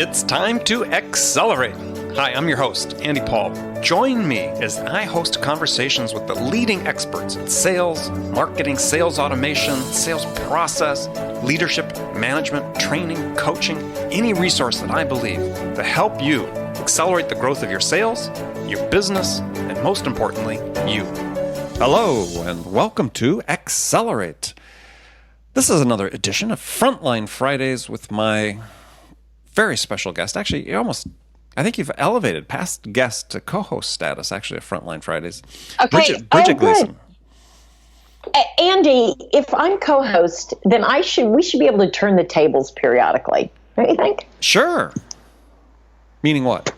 It's time to accelerate. Hi, I'm your host, Andy Paul. Join me as I host conversations with the leading experts in sales, marketing, sales automation, sales process, leadership, management, training, coaching, any resource that I believe to help you accelerate the growth of your sales, your business, and most importantly, you. Hello, and welcome to Accelerate. This is another edition of Frontline Fridays with my very special guest. Actually, I think you've elevated past guest to co-host status, actually, at Frontline Fridays. Okay. Bridget Gleason. Andy, if I'm co-host, then we should be able to turn the tables periodically. Don't you think? Sure. Meaning what?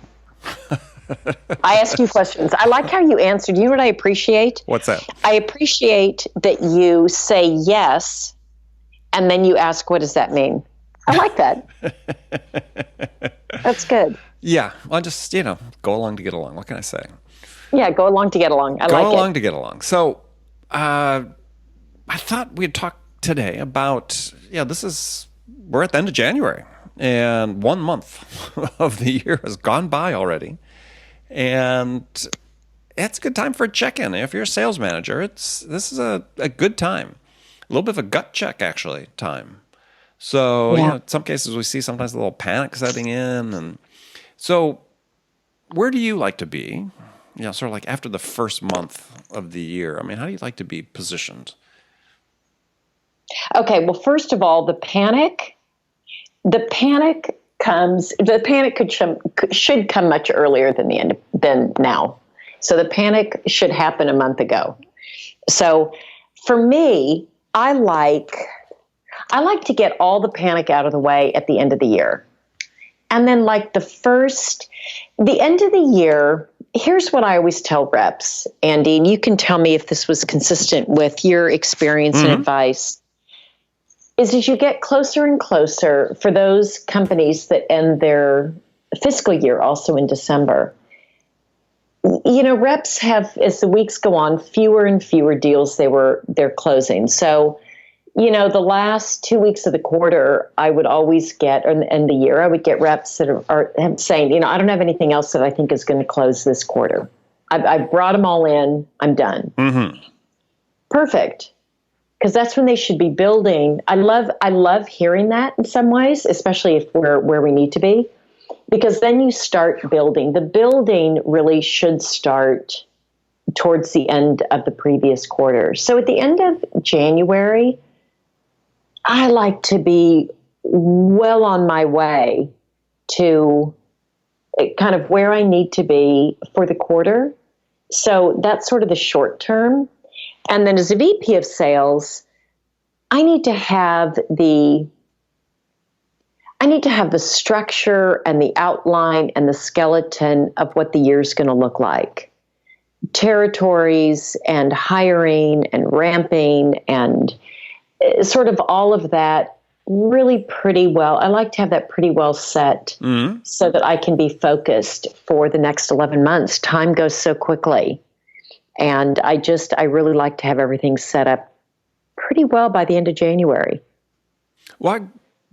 I ask you questions. I like how you answered. You know what I appreciate? What's that? I appreciate that you say yes, and then you ask, what does that mean? I like that. That's good. Yeah. Well, just, go along to get along. What can I say? Yeah, go along to get along. Go along to get along. So I thought we'd talk today about, we're at the end of January, and 1 month of the year has gone by already. And it's a good time for a check-in. If you're a sales manager, this is a good time. A little bit of a gut check, actually, time. So, in some cases we see sometimes a little panic setting in. And so where do you like to be, sort of like after the first month of the year? I mean, how do you like to be positioned? Okay, well, first of all, the panic should come much earlier than now. So the panic should happen a month ago. So for me, I like to get all the panic out of the way at the end of the year. And then the end of the year, here's what I always tell reps, Andy, and you can tell me if this was consistent with your experience and advice, is as you get closer and closer for those companies that end their fiscal year also in December. Reps have, as the weeks go on, fewer and fewer deals they're closing. So, the last 2 weeks of the quarter, I would always get, or the end of the year, I would get reps that are saying, I don't have anything else that I think is going to close this quarter. I've brought them all in. I'm done. Mm-hmm. Perfect. Because that's when they should be building. I love hearing that in some ways, especially if we're where we need to be, because then you start building. The building really should start towards the end of the previous quarter. So at the end of January, I like to be well on my way to kind of where I need to be for the quarter. So that's sort of the short term. And then as a VP of sales, I need to have the structure and the outline and the skeleton of what the year's going to look like. Territories and hiring and ramping and sort of all of that really pretty well. I like to have that pretty well set so that I can be focused for the next 11 months. Time goes so quickly. And I really like to have everything set up pretty well by the end of January. Well,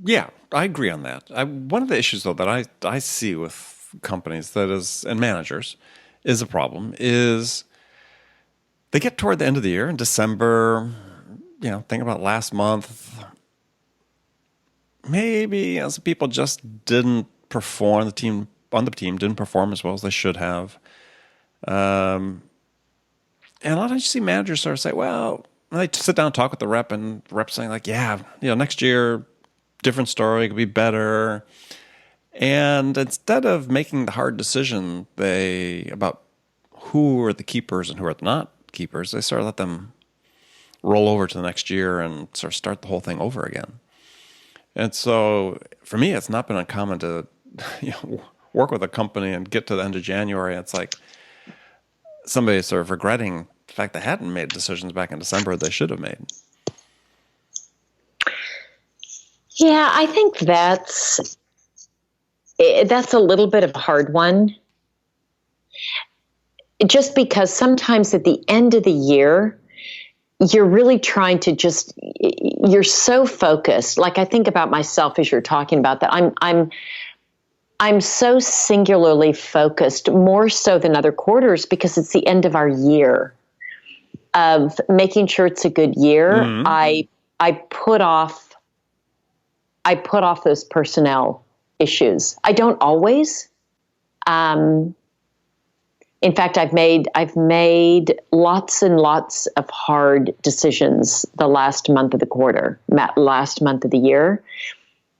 I agree on that. One of the issues, though, that I see with companies and managers is a problem is they get toward the end of the year in December, think about last month, maybe some people just didn't perform, the team didn't perform as well as they should have. And a lot of times you see managers sort of say, well, they sit down and talk with the rep, and the rep's saying like, next year, different story, it could be better. And instead of making the hard decision about who are the keepers and who are not keepers, they sort of let them roll over to the next year and sort of start the whole thing over again. And so for me, it's not been uncommon to work with a company and get to the end of January. And it's like somebody sort of regretting the fact they hadn't made decisions back in December they should have made. Yeah, I think that's a little bit of a hard one. Just because sometimes at the end of the year, you're really trying to you're so focused. Like I think about myself as you're talking about that. I'm so singularly focused, more so than other quarters, because it's the end of our year of making sure it's a good year. Mm-hmm. I put off those personnel issues. I don't always. In fact, I've made lots and lots of hard decisions the last month of the quarter, last month of the year.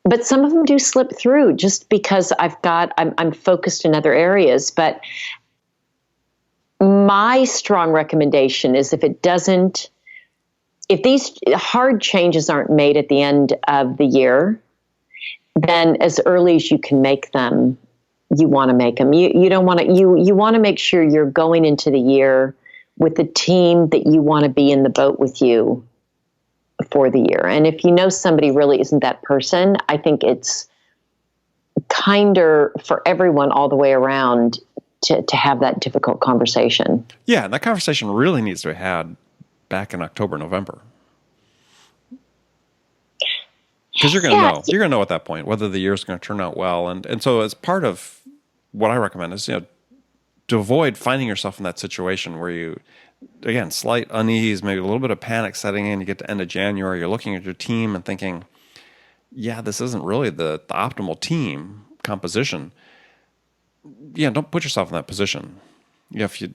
But some of them do slip through just because I'm focused in other areas. But my strong recommendation is if these hard changes aren't made at the end of the year, then as early as you can make them, you want to make them. You don't want to, you want to make sure you're going into the year with the team that you want to be in the boat with you for the year. And if you know somebody really isn't that person, I think it's kinder for everyone all the way around to have that difficult conversation. Yeah, and that conversation really needs to be had back in October, November. Because you're going to know. You're going to know at that point whether the year's going to turn out well. And so as part of what I recommend is, to avoid finding yourself in that situation where you, again, slight unease, maybe a little bit of panic setting in, you get to end of January, you're looking at your team and thinking, yeah, this isn't really the optimal team composition. Yeah, don't put yourself in that position. If you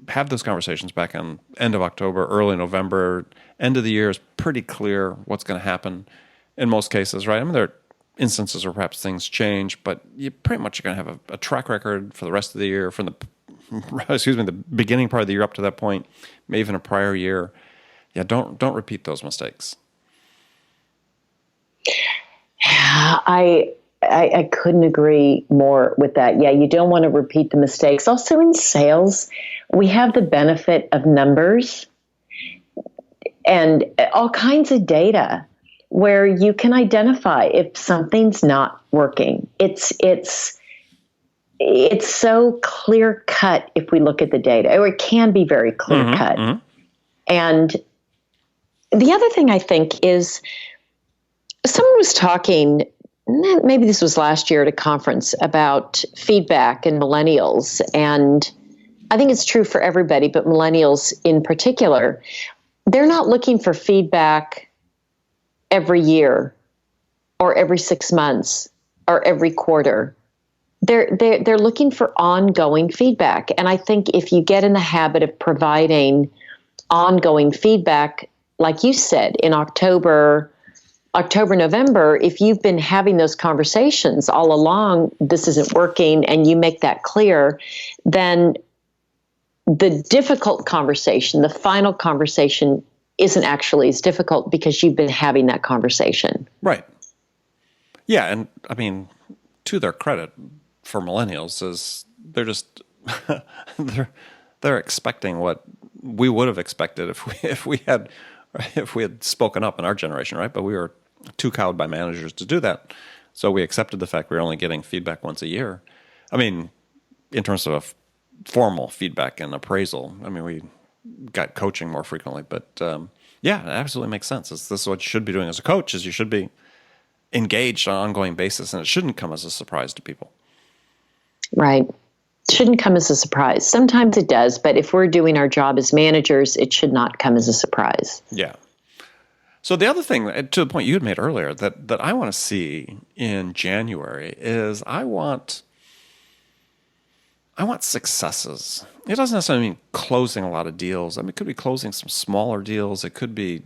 have those conversations back in end of October, early November, end of the year is pretty clear what's going to happen in most cases, right? I mean, there are instances where perhaps things change, but you pretty much are going to have a track record for the rest of the year, from the beginning part of the year up to that point, maybe even a prior year. Yeah, don't repeat those mistakes. I couldn't agree more with that. Yeah, you don't want to repeat the mistakes. Also in sales, we have the benefit of numbers and all kinds of data where you can identify if something's not working. It's so clear cut if we look at the data, or it can be very clear cut. Mm-hmm. And the other thing I think is, someone was talking, maybe this was last year at a conference, about feedback and millennials. And I think it's true for everybody, but millennials in particular. They're not looking for feedback every year or every 6 months or every quarter. They're looking for ongoing feedback. And I think if you get in the habit of providing ongoing feedback, like you said, in October, November, if you've been having those conversations all along, this isn't working, and you make that clear, then the difficult conversation, the final conversation, isn't actually as difficult because you've been having that conversation. Right. Yeah, and I mean, to their credit, for millennials, is they're just they're expecting what we would have expected if we had spoken up in our generation, right? But we were too cowed by managers to do that, so we accepted the fact we were only getting feedback once a year. I mean, in terms of formal feedback and appraisal, I mean, we got coaching more frequently, but yeah, it absolutely makes sense. This is what you should be doing as a coach: is you should be engaged on an ongoing basis, and it shouldn't come as a surprise to people. Right. Shouldn't come as a surprise. Sometimes it does, but if we're doing our job as managers, it should not come as a surprise. Yeah. So the other thing, to the point you had made earlier, that I want to see in January is I want successes. It doesn't necessarily mean closing a lot of deals. I mean, it could be closing some smaller deals. It could be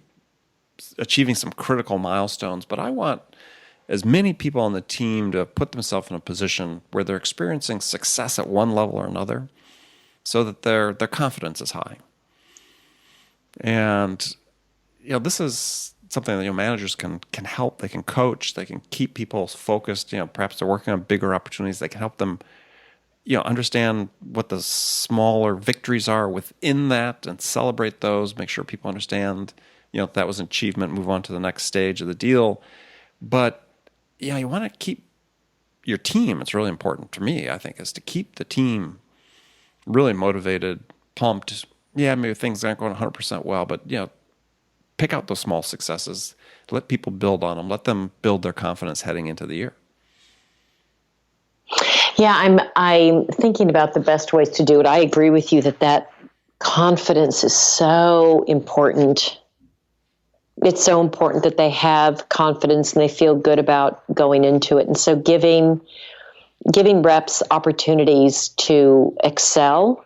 achieving some critical milestones. But I want as many people on the team to put themselves in a position where they're experiencing success at one level or another, so that their confidence is high. And this is something that managers can help. They can coach. They can keep people focused. Perhaps they're working on bigger opportunities. They can help them understand what the smaller victories are within that and celebrate those. Make sure people understand that was an achievement. Move on to the next stage of the deal. But you want to keep your team. It's really important to me, I think, is to keep the team really motivated, pumped. Yeah, maybe things aren't going 100% well, but pick out those small successes. Let people build on them. Let them build their confidence heading into the year. Yeah, I'm thinking about the best ways to do it. I agree with you that confidence is so important. It's so important that they have confidence and they feel good about going into it. And so giving reps opportunities to excel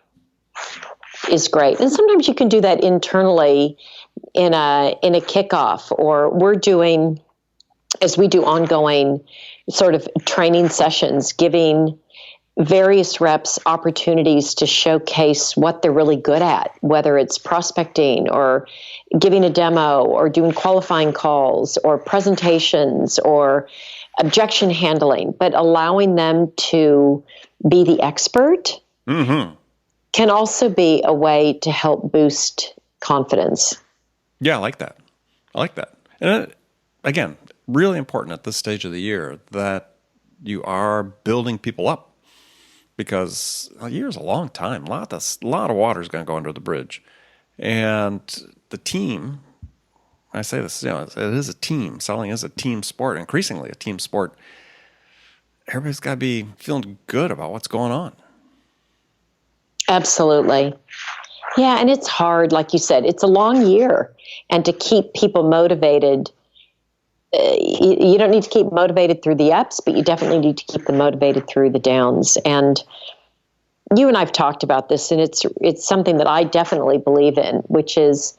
is great. And sometimes you can do that internally in a kickoff, or we're doing, as we do ongoing sort of training sessions, giving various reps opportunities to showcase what they're really good at, whether it's prospecting or giving a demo or doing qualifying calls or presentations or objection handling, but allowing them to be the expert can also be a way to help boost confidence. Yeah, I like that. I like that. And again, really important at this stage of the year that you are building people up, because a year is a long time. A lot of water is going to go under the bridge. And the team, I say this, it is a team. Selling is a team sport, increasingly a team sport. Everybody's got to be feeling good about what's going on. Absolutely. Yeah, and it's hard, like you said, it's a long year. And to keep people motivated, you don't need to keep motivated through the ups, but you definitely need to keep them motivated through the downs. And you and I've talked about this, and it's something that I definitely believe in, which is,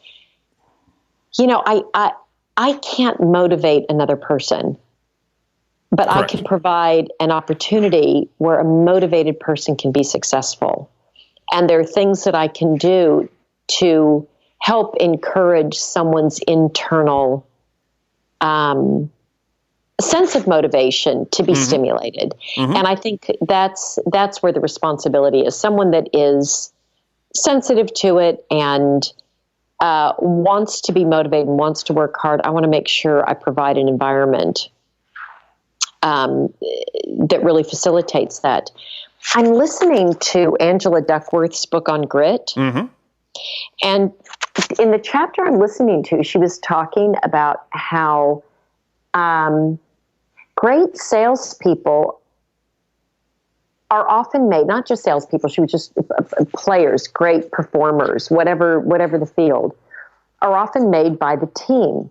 I can't motivate another person, but Correct. I can provide an opportunity where a motivated person can be successful. And there are things that I can do to help encourage someone's internal sense of motivation to be stimulated. And I think that's where the responsibility is. Someone that is sensitive to it and wants to be motivated and wants to work hard, I want to make sure I provide an environment that really facilitates that. I'm listening to Angela Duckworth's book on grit. And in the chapter I'm listening to, she was talking about how great salespeople are often made, not just salespeople, she was just players, great performers, whatever the field, are often made by the team,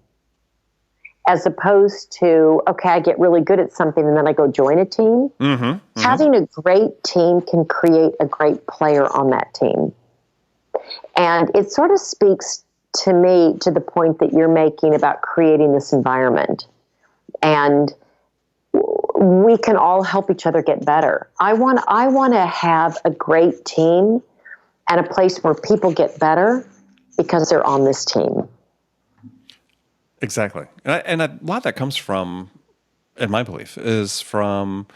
as opposed to, okay, I get really good at something and then I go join a team. Having a great team can create a great player on that team. And it sort of speaks to me to the point that you're making about creating this environment. And we can all help each other get better. I want to have a great team and a place where people get better because they're on this team. Exactly. And a lot of that comes from, in my belief, is from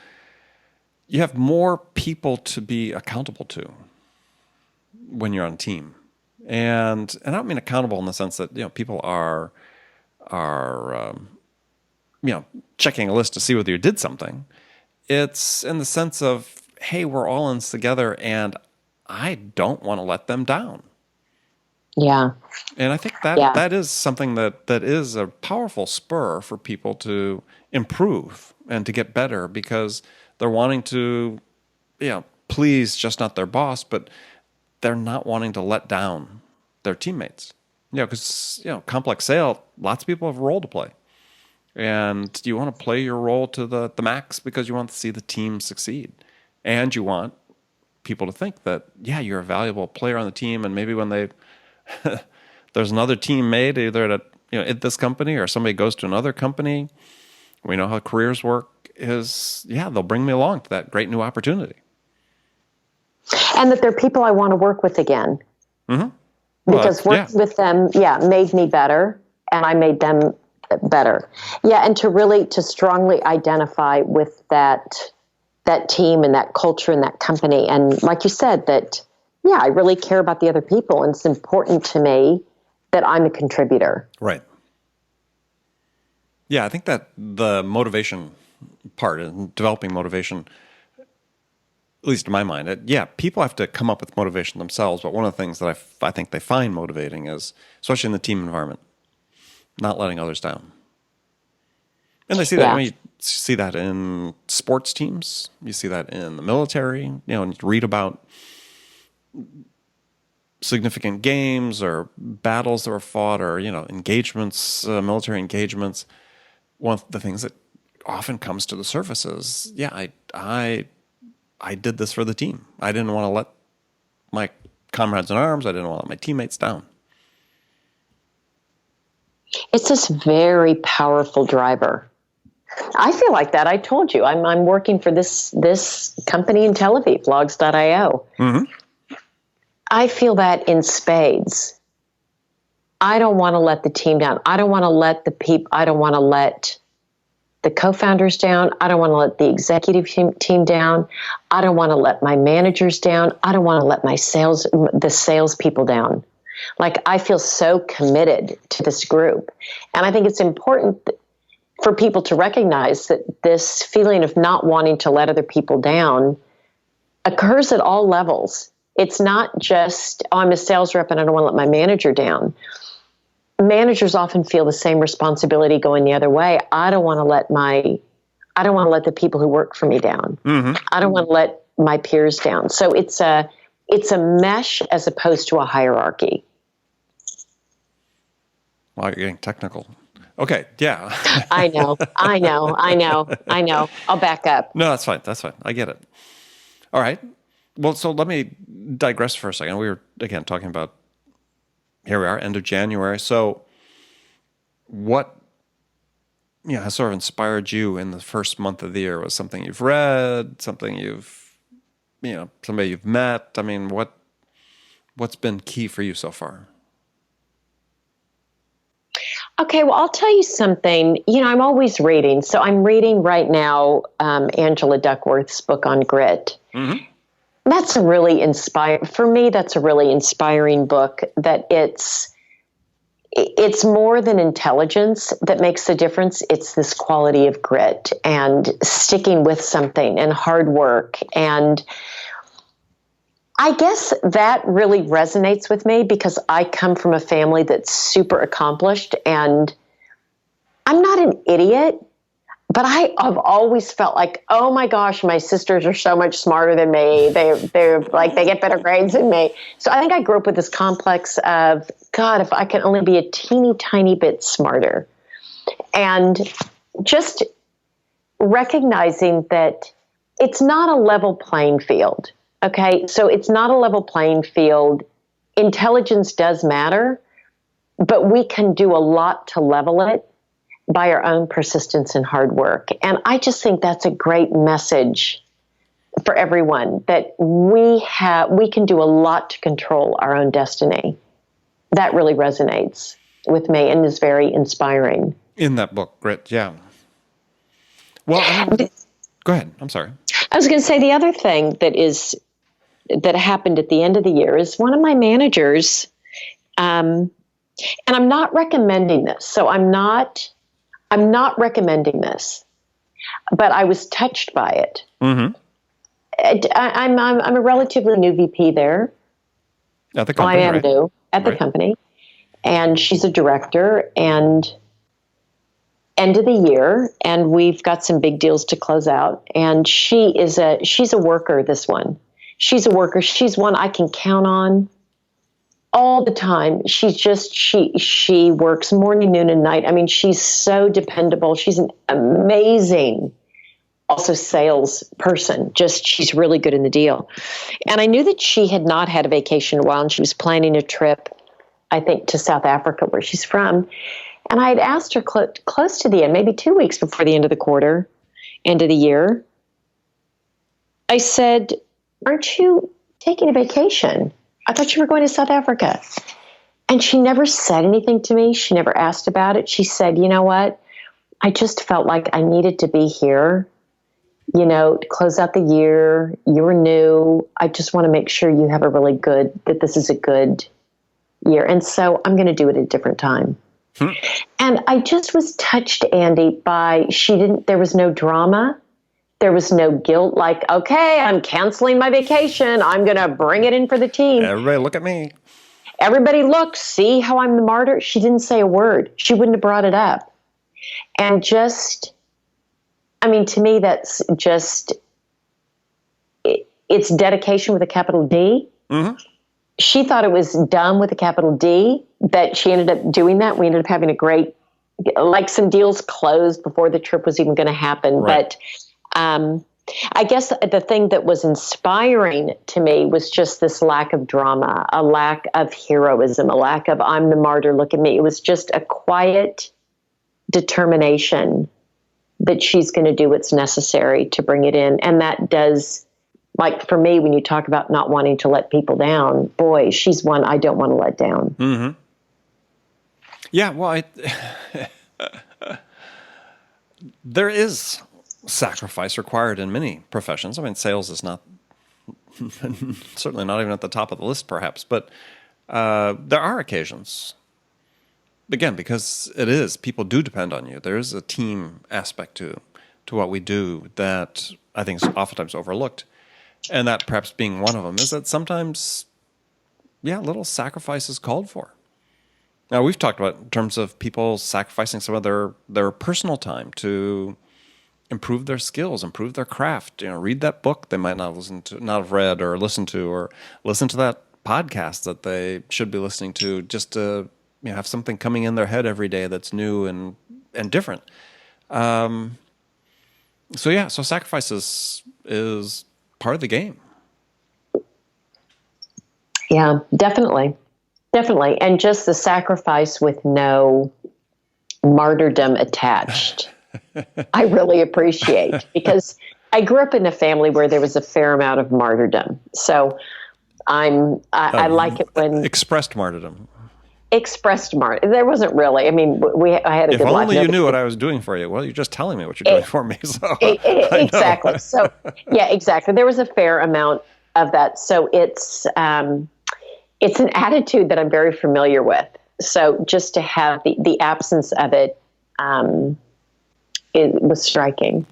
you have more people to be accountable to when you're on a team. And I don't mean accountable in the sense that, people are checking a list to see whether you did something. It's in the sense of, hey, we're all in this together and I don't want to let them down. Yeah. And I think that is something that is a powerful spur for people to improve and to get better, because they're wanting to, please just not their boss, but they're not wanting to let down their teammates. Because, complex sale, lots of people have a role to play. And you want to play your role to the max because you want to see the team succeed. And you want people to think that, you're a valuable player on the team, and maybe when they there's another team made either at this company or somebody goes to another company, we know how careers work is, they'll bring me along to that great new opportunity. And that they're people I want to work with again. Because working with them, made me better, and I made them better. And to strongly identify with that team and that culture and that company. And like you said, that, I really care about the other people, and it's important to me that I'm a contributor. Right. Yeah, I think that the motivation part and developing motivation, at least in my mind, people have to come up with motivation themselves. But one of the things that I think they find motivating is, especially in the team environment, not letting others down. And they see that. I mean, see that in sports teams. You see that in the military. And you read about significant games or battles that were fought, or engagements, military engagements. One of the things that often comes to the surface is, I did this for the team. I didn't want to let my comrades in arms. I didn't want to let my teammates down. It's this very powerful driver. I feel like that. I told you, I'm working for this company in Tel Aviv, Blogs.io. Mm-hmm. I feel that in spades. I don't want to let the team down. I don't want to let I don't want to let the co-founders down. I don't want to let the executive team down. I don't want to let my managers down. I don't want to let the salespeople down. Like, I feel so committed to this group. And I think it's important for people to recognize that this feeling of not wanting to let other people down occurs at all levels. It's not just, I'm a sales rep and I don't want to let my manager down. Managers often feel the same responsibility going the other way. I don't want to let the people who work for me down. Mm-hmm. I don't want to let my peers down. So it's a mesh as opposed to a hierarchy. Wow, you're getting technical. Okay, yeah. I know. I'll back up. No, that's fine. I get it. All right. Well, so let me digress for a second. We were, again, talking about, here we are, end of January. So what has sort of inspired you in the first month of the year? Was something you've read, something somebody you've met? I mean, what's been key for you so far? Okay, well, I'll tell you something. I'm always reading. So I'm reading right now Angela Duckworth's book on grit. Mm-hmm. That's a really that's a really inspiring book, that it's more than intelligence that makes the difference. It's this quality of grit and sticking with something and hard work. And I guess that really resonates with me because I come from a family that's super accomplished, and I'm not an idiot, but I've always felt like, oh my gosh, my sisters are so much smarter than me. They're like, they get better grades than me. So I think I grew up with this complex of, God, if I can only be a teeny tiny bit smarter. And just recognizing that it's not a level playing field. Okay, so it's not a level playing field. Intelligence does matter, but we can do a lot to level it by our own persistence and hard work. And I just think that's a great message for everyone, that we can do a lot to control our own destiny. That really resonates with me and is very inspiring. In that book, Grit, yeah. Well, go ahead. I'm sorry. I was going to say the other thing that happened at the end of the year is one of my managers, and I'm not recommending this. So I'm not recommending this, but I was touched by it. Mm-hmm. I'm a relatively new VP there. At the company, I am new at the company, and she's a director. And end of the year, and we've got some big deals to close out. And she's a worker. This one, she's a worker. She's one I can count on all the time. She works morning, noon, and night. I mean, she's so dependable. She's an amazing, also sales person. She's really good in the deal. And I knew that she had not had a vacation in a while, and she was planning a trip, I think, to South Africa, where she's from. And I had asked her close to the end, maybe 2 weeks before the end of the year, I said, aren't you taking a vacation? I thought you were going to South Africa. And she never said anything to me. She never asked about it. She said, you know what? I just felt like I needed to be here, to close out the year. You're new. I just want to make sure you have that this is a good year. And so I'm going to do it at a different time. And I just was touched, Andy, there was no drama. There was no guilt, like, okay, I'm canceling my vacation. I'm going to bring it in for the team. Everybody look at me. Everybody look, see how I'm the martyr? She didn't say a word. She wouldn't have brought it up. And just I mean, to me, that's just, it's dedication with a capital D. Mm-hmm. She thought it was dumb with a capital D that she ended up doing that. We ended up having a great, like some deals closed before the trip was even going to happen. Right. But I guess the thing that was inspiring to me was just this lack of drama, a lack of heroism, a lack of I'm the martyr, look at me. It was just a quiet determination that she's going to do what's necessary to bring it in. And that does, like for me, when you talk about not wanting to let people down, boy, she's one I don't want to let down. Mm-hmm. Yeah, well, there is sacrifice required in many professions. I mean, sales is not, certainly not even at the top of the list, perhaps, but there are occasions, again, because it is, people do depend on you. There is a team aspect to what we do that I think is oftentimes overlooked. And that perhaps being one of them is that sometimes, little sacrifice is called for. Now, we've talked about in terms of people sacrificing some of their personal time to improve their skills, improve their craft. Read that book they might not have read or listened to, or listen to that podcast that they should be listening to, just to have something coming in their head every day that's new and different. So sacrifice is part of the game. Yeah, definitely. Definitely. And just the sacrifice with no martyrdom attached, I really appreciate, because I grew up in a family where there was a fair amount of martyrdom. So I like it when expressed martyrdom. Expressed martyrdom. There wasn't really. I mean, I had a good life. If only you knew what I was doing for you. Well, you're just telling me what you're doing for me. So exactly. So yeah, exactly. There was a fair amount of that. So it's an attitude that I'm very familiar with. So just to have the absence of it, it was striking.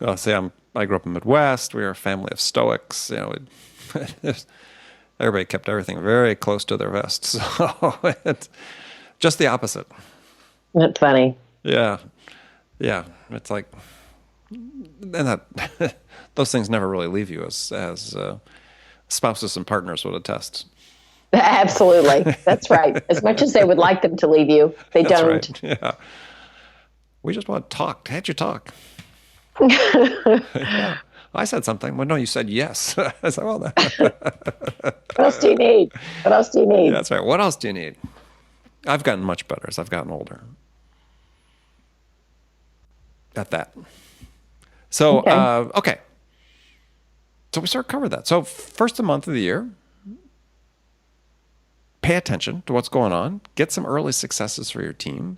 Well, see, I grew up in the Midwest. We were a family of Stoics. Everybody kept everything very close to their vest. So it's just the opposite. That's funny. Yeah. Yeah. It's like, and that those things never really leave you, as spouses and partners would attest. Absolutely. That's right. As much as they would like them to leave you, they That's don't. Right. Yeah. We just want to talk. Can't you talk? Yeah. I said something. Well, no, you said yes. I said, well, what else do you need? What else do you need? Yeah, that's right. What else do you need? I've gotten much better as I've gotten older at that. So, okay. So we sort of covered that. So first of the month of the year, pay attention to what's going on. Get some early successes for your team.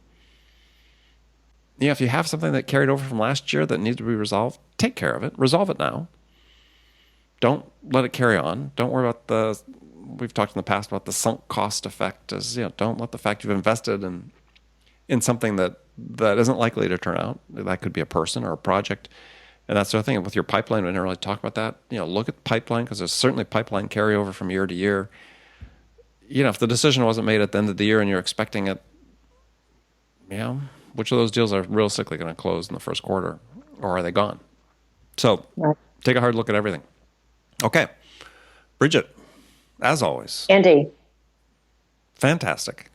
If you have something that carried over from last year that needs to be resolved, take care of it. Resolve it now. Don't let it carry on. Don't worry about we've talked in the past about the sunk cost effect. Don't let the fact you've invested in something that isn't likely to turn out. That could be a person or a project. And that sort of thing. With your pipeline, we didn't really talk about that. Look at the pipeline, because there's certainly pipeline carryover from year to year. If the decision wasn't made at the end of the year and you're expecting it, which of those deals are realistically going to close in the first quarter, or are they gone? So take a hard look at everything. Okay. Bridget, as always. Andy. Fantastic.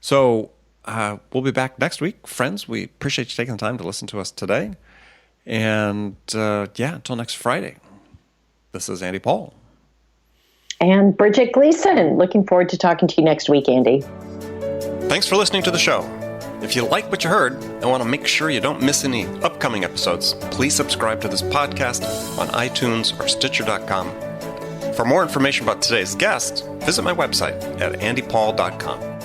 So we'll be back next week. Friends, we appreciate you taking the time to listen to us today. And until next Friday, this is Andy Paul. And Bridget Gleason. Looking forward to talking to you next week, Andy. Thanks for listening to the show. If you like what you heard and want to make sure you don't miss any upcoming episodes, please subscribe to this podcast on iTunes or Stitcher.com. For more information about today's guest, visit my website at andypaul.com.